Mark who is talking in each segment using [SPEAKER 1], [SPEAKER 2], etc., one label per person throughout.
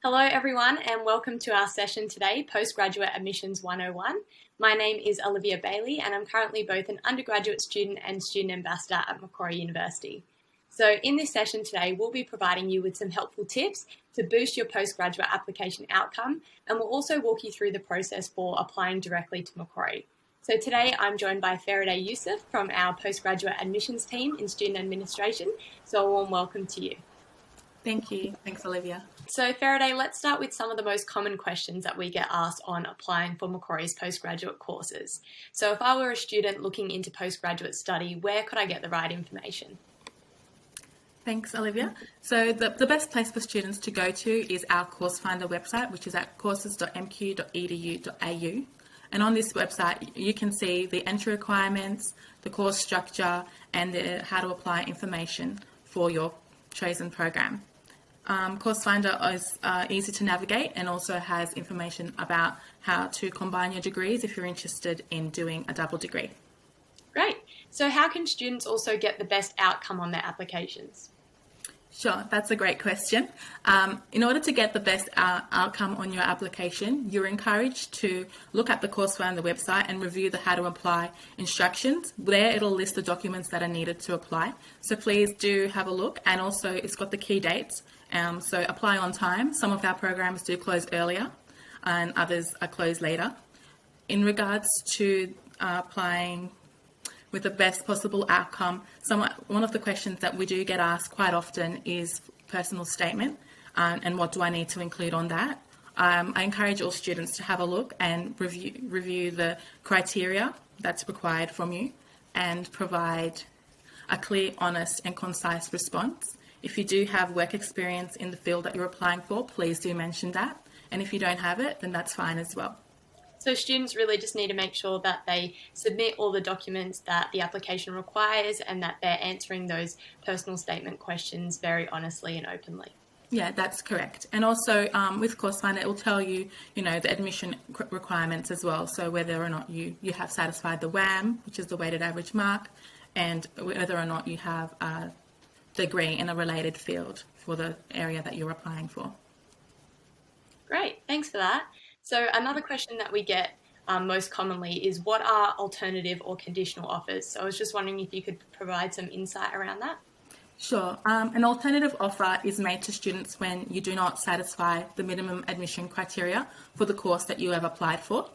[SPEAKER 1] Hello everyone and welcome to our session today, Postgraduate Admissions 101. My name is Olivia Bailey and I'm currently both an undergraduate student and student ambassador at Macquarie University. So in this session today, we'll be providing you with some helpful tips to boost your postgraduate application outcome, and we'll also walk you through the process for applying directly to Macquarie. So today I'm joined by Faraday Youssef from our postgraduate admissions team in student administration. So a warm welcome to you.
[SPEAKER 2] Thank you. Thanks, Olivia.
[SPEAKER 1] So Faraday, let's start with some of the most common questions that we get asked on applying for Macquarie's postgraduate courses. So if I were a student looking into postgraduate study, where could I get the right information?
[SPEAKER 2] Thanks, Olivia. So the best place for students to go to is our Course Finder website, which is at courses.mq.edu.au. And on this website, you can see the entry requirements, the course structure, and the how to apply information for your chosen program. Course Finder is easy to navigate and also has information about how to combine your degrees if you're interested in doing a double degree.
[SPEAKER 1] Great. So how can students also get the best outcome on their applications?
[SPEAKER 2] Sure, that's a great question. In order to get the best outcome on your application, you're encouraged to look at the Course Finder website and review the how to apply instructions. There it'll list the documents that are needed to apply. So please do have a look, and also it's got the key dates. So apply on time. Some of our programs do close earlier and others are closed later. In regards to applying with the best possible outcome, one of the questions that we do get asked quite often is personal statement and what do I need to include on that. I encourage all students to have a look and review the criteria that's required from you and provide a clear, honest and concise response. If you do have work experience in the field that you're applying for, please do mention that. And if you don't have it, then that's fine as well.
[SPEAKER 1] So students really just need to make sure that they submit all the documents that the application requires and that they're answering those personal statement questions very honestly and openly.
[SPEAKER 2] Yeah, that's correct. And also with Course Finder, it will tell you, the admission requirements as well. So whether or not you have satisfied the WAM, which is the weighted average mark, and whether or not you have a degree in a related field for the area that you're applying for.
[SPEAKER 1] Great, thanks for that. So another question that we get most commonly is what are alternative or conditional offers? So I was just wondering if you could provide some insight around that.
[SPEAKER 2] Sure. An alternative offer is made to students when you do not satisfy the minimum admission criteria for the course that you have applied for.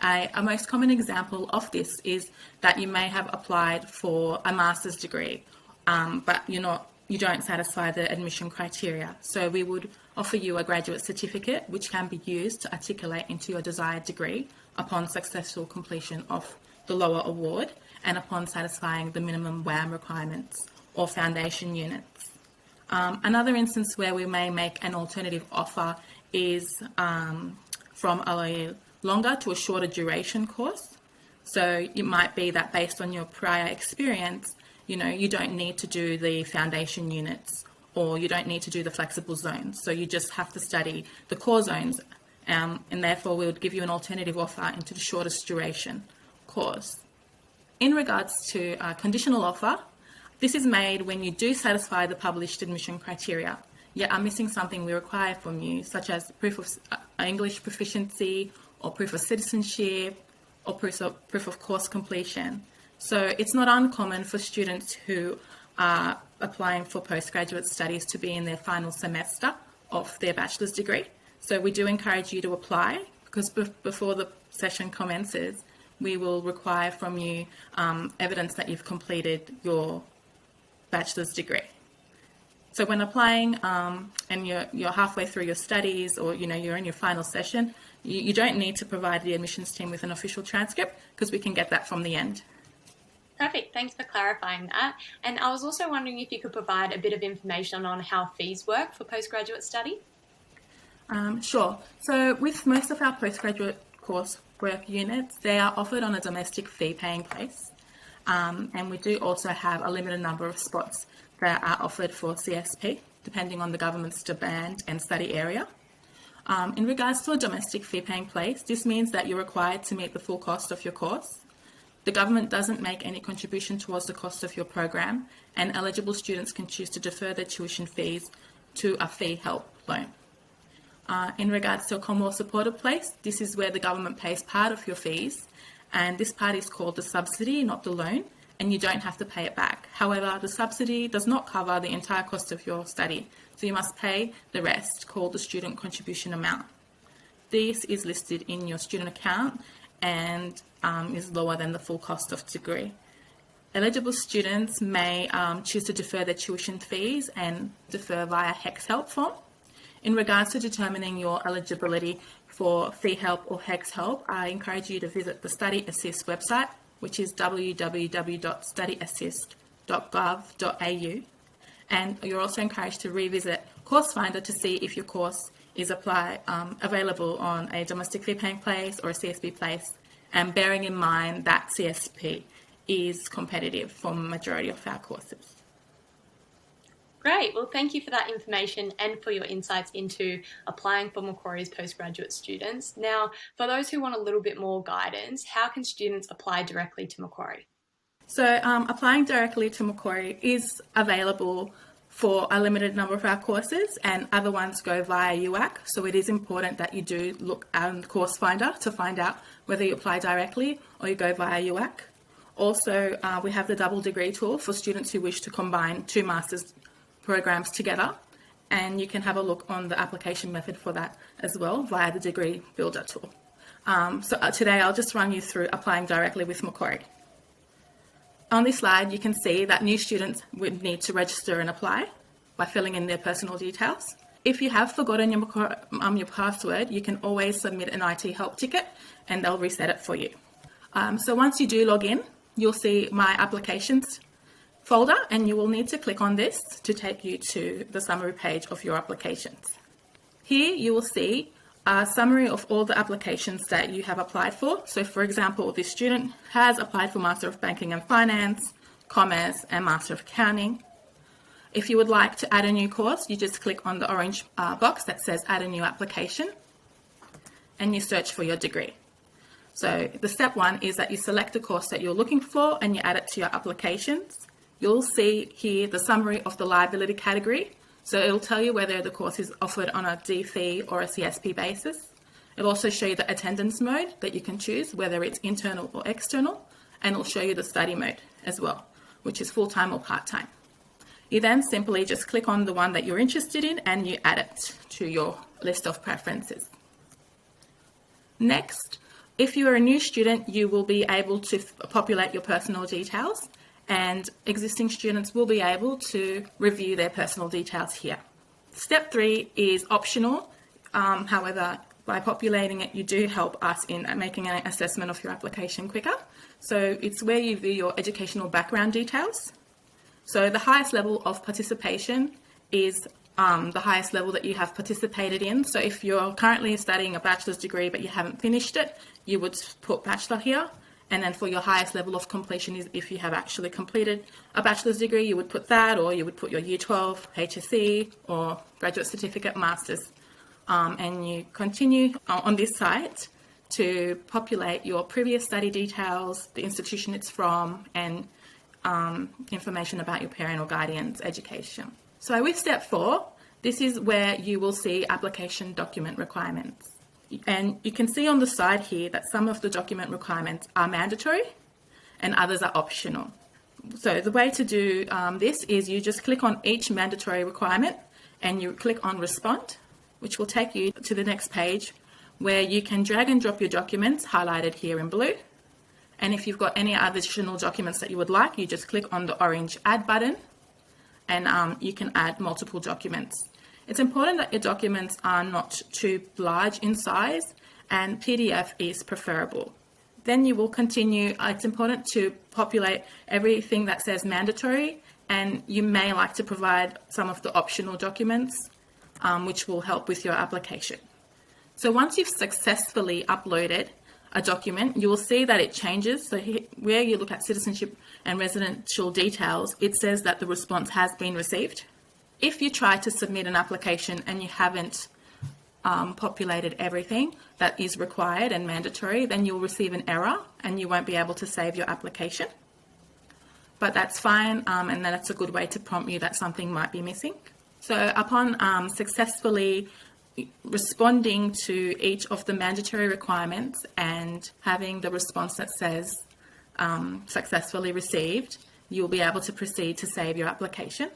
[SPEAKER 2] A most common example of this is that you may have applied for a master's degree, but you don't satisfy the admission criteria. So we would offer you a graduate certificate which can be used to articulate into your desired degree upon successful completion of the lower award and upon satisfying the minimum WAM requirements or foundation units. Another instance where we may make an alternative offer is from a longer to a shorter duration course. So it might be that based on your prior experience, you don't need to do the foundation units or you don't need to do the flexible zones. So you just have to study the core zones and therefore we would give you an alternative offer into the shortest duration course. In regards to a conditional offer, this is made when you do satisfy the published admission criteria, yet are missing something we require from you, such as proof of English proficiency or proof of citizenship or proof of course completion. So it's not uncommon for students who are applying for postgraduate studies to be in their final semester of their bachelor's degree. So we do encourage you to apply because before the session commences, we will require from you evidence that you've completed your bachelor's degree. So when applying and you're halfway through your studies or you're in your final session, you don't need to provide the admissions team with an official transcript because we can get that from the end.
[SPEAKER 1] Perfect, thanks for clarifying that. And I was also wondering if you could provide a bit of information on how fees work for postgraduate study.
[SPEAKER 2] Sure. So with most of our postgraduate coursework units, they are offered on a domestic fee-paying place. And we do also have a limited number of spots that are offered for CSP, depending on the government's demand and study area. In regards to a domestic fee-paying place, this means that you're required to meet the full cost of your course. The government doesn't make any contribution towards the cost of your program, and eligible students can choose to defer their tuition fees to a fee help loan. In regards to a Commonwealth supported place, this is where the government pays part of your fees, and this part is called the subsidy, not the loan, and you don't have to pay it back. However, the subsidy does not cover the entire cost of your study, so you must pay the rest, called the student contribution amount. This is listed in your student account and is lower than the full cost of degree. Eligible students may choose to defer their tuition fees and defer via HECS help form. In regards to determining your eligibility for fee help or HECS help, I encourage you to visit the Study Assist website, which is www.studyassist.gov.au. And you're also encouraged to revisit Course Finder to see if your course is available on a domestic fee paying place or a CSP place, and bearing in mind that CSP is competitive for the majority of our courses.
[SPEAKER 1] Great. Well, thank you for that information and for your insights into applying for Macquarie's postgraduate students. Now, for those who want a little bit more guidance, how can students apply directly to Macquarie?
[SPEAKER 2] So applying directly to Macquarie is available for a limited number of our courses, and other ones go via UAC. So it is important that you do look on the Course Finder to find out whether you apply directly or you go via UAC. Also, we have the double degree tool for students who wish to combine 2 master's programs together, and you can have a look on the application method for that as well via the degree builder tool. Today I'll just run you through applying directly with Macquarie. On this slide you can see that new students would need to register and apply by filling in their personal details. If you have forgotten your password, you can always submit an IT help ticket and they'll reset it for you. So once you do log in, you'll see My Applications folder, and you will need to click on this to take you to the summary page of your applications. Here you will see a summary of all the applications that you have applied for. So for example, this student has applied for Master of Banking and Finance, Commerce and Master of Accounting. If you would like to add a new course, you just click on the orange box that says Add a New Application and you search for your degree. So the step 1 is that you select the course that you're looking for and you add it to your applications. You'll see here the summary of the liability category. So it'll tell you whether the course is offered on a DFE or a CSP basis. It'll also show you the attendance mode that you can choose, whether it's internal or external, and it'll show you the study mode as well, which is full-time or part-time. You then simply just click on the one that you're interested in and you add it to your list of preferences. Next, if you are a new student, you will be able to populate your personal details, and existing students will be able to review their personal details here. Step 3 is optional. However, by populating it, you do help us in making an assessment of your application quicker. So it's where you view your educational background details. So the highest level of participation is the highest level that you have participated in. So if you're currently studying a bachelor's degree but you haven't finished it, you would put bachelor here. And then for your highest level of completion is if you have actually completed a bachelor's degree, you would put that, or you would put your Year 12, HSC, or graduate certificate, master's. And you continue on this site to populate your previous study details, the institution it's from, and information about your parent or guardian's education. So with step 4, this is where you will see application document requirements. And you can see on the side here that some of the document requirements are mandatory and others are optional. So the way to do this is you just click on each mandatory requirement and you click on Respond, which will take you to the next page where you can drag and drop your documents highlighted here in blue. And if you've got any additional documents that you would like, you just click on the orange Add button and you can add multiple documents. It's important that your documents are not too large in size, and PDF is preferable. Then you will continue. It's important to populate everything that says mandatory, and you may like to provide some of the optional documents, which will help with your application. So once you've successfully uploaded a document, you will see that it changes. So here, where you look at citizenship and residential details, it says that the response has been received. If you try to submit an application and you haven't populated everything that is required and mandatory, then you'll receive an error and you won't be able to save your application. But that's fine, and that's a good way to prompt you that something might be missing. So upon successfully responding to each of the mandatory requirements and having the response that says successfully received, you'll be able to proceed to save your application,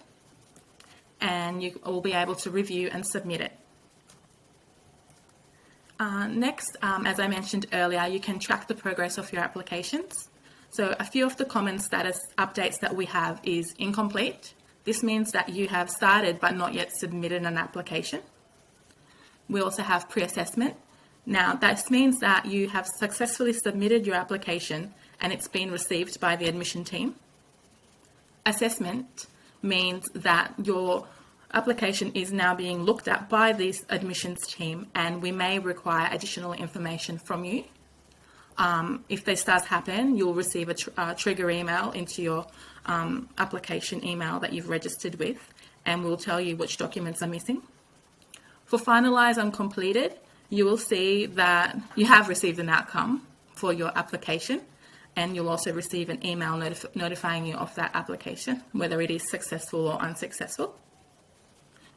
[SPEAKER 2] and you will be able to review and submit it. Next, as I mentioned earlier, you can track the progress of your applications. So a few of the common status updates that we have is incomplete. This means that you have started but not yet submitted an application. We also have pre-assessment. Now, this means that you have successfully submitted your application and it's been received by the admission team. Assessment means that your application is now being looked at by this admissions team and we may require additional information from you. If this does happen, you'll receive a trigger email into your application email that you've registered with, and we'll tell you which documents are missing. For finalise and completed, you will see that you have received an outcome for your application, and you'll also receive an email notifying you of that application, whether it is successful or unsuccessful.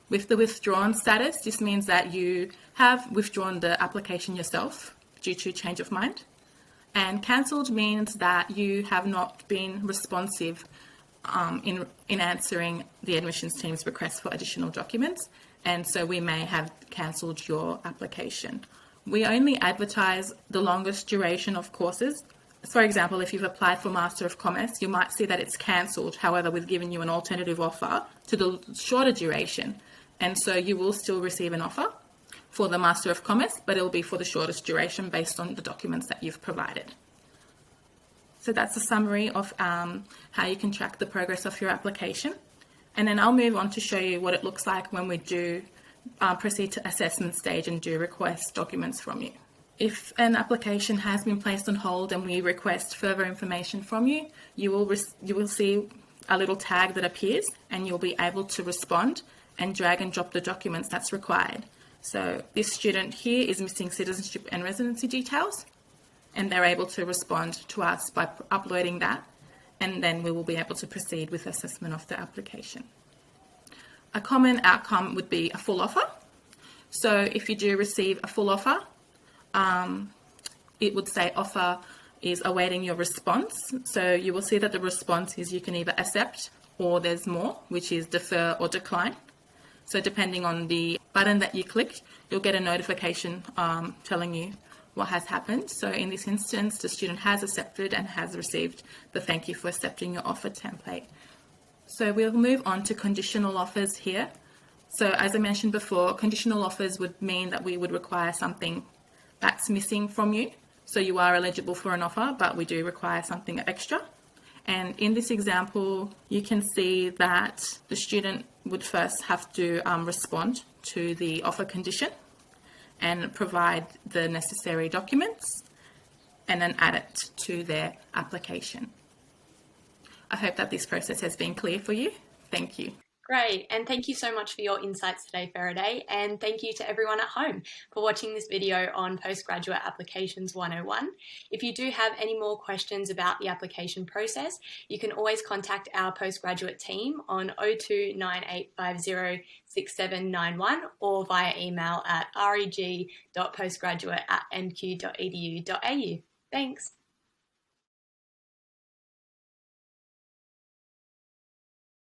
[SPEAKER 2] With the withdrawn status, this means that you have withdrawn the application yourself due to change of mind. And cancelled means that you have not been responsive in answering the admissions team's request for additional documents, and so we may have cancelled your application. We only advertise the longest duration of courses. For example, if you've applied for Master of Commerce, you might see that it's cancelled. However, we've given you an alternative offer to the shorter duration, and so you will still receive an offer for the Master of Commerce, but it'll be for the shortest duration based on the documents that you've provided. So that's a summary of how you can track the progress of your application. And then I'll move on to show you what it looks like when we do proceed to assessment stage and do request documents from you. If an application has been placed on hold and we request further information from you, you will see a little tag that appears and you'll be able to respond and drag and drop the documents that's required. So this student here is missing citizenship and residency details, and they're able to respond to us by uploading that, and then we will be able to proceed with assessment of the application. A common outcome would be a full offer. So if you do receive a full offer, it would say offer is awaiting your response. So you will see that the response is you can either accept or there's more, which is defer or decline. So depending on the button that you click, you'll get a notification telling you what has happened. So in this instance, the student has accepted and has received the thank you for accepting your offer template. So we'll move on to conditional offers here. So as I mentioned before, conditional offers would mean that we would require something that's missing from you. So you are eligible for an offer, but we do require something extra. And in this example, you can see that the student would first have to respond to the offer condition and provide the necessary documents and then add it to their application. I hope that this process has been clear for you. Thank you.
[SPEAKER 1] Great, and thank you so much for your insights today, Faraday, and thank you to everyone at home for watching this video on Postgraduate Applications 101. If you do have any more questions about the application process, you can always contact our postgraduate team on 0298506791 or via email at reg.postgraduate@mq.edu.au. Thanks.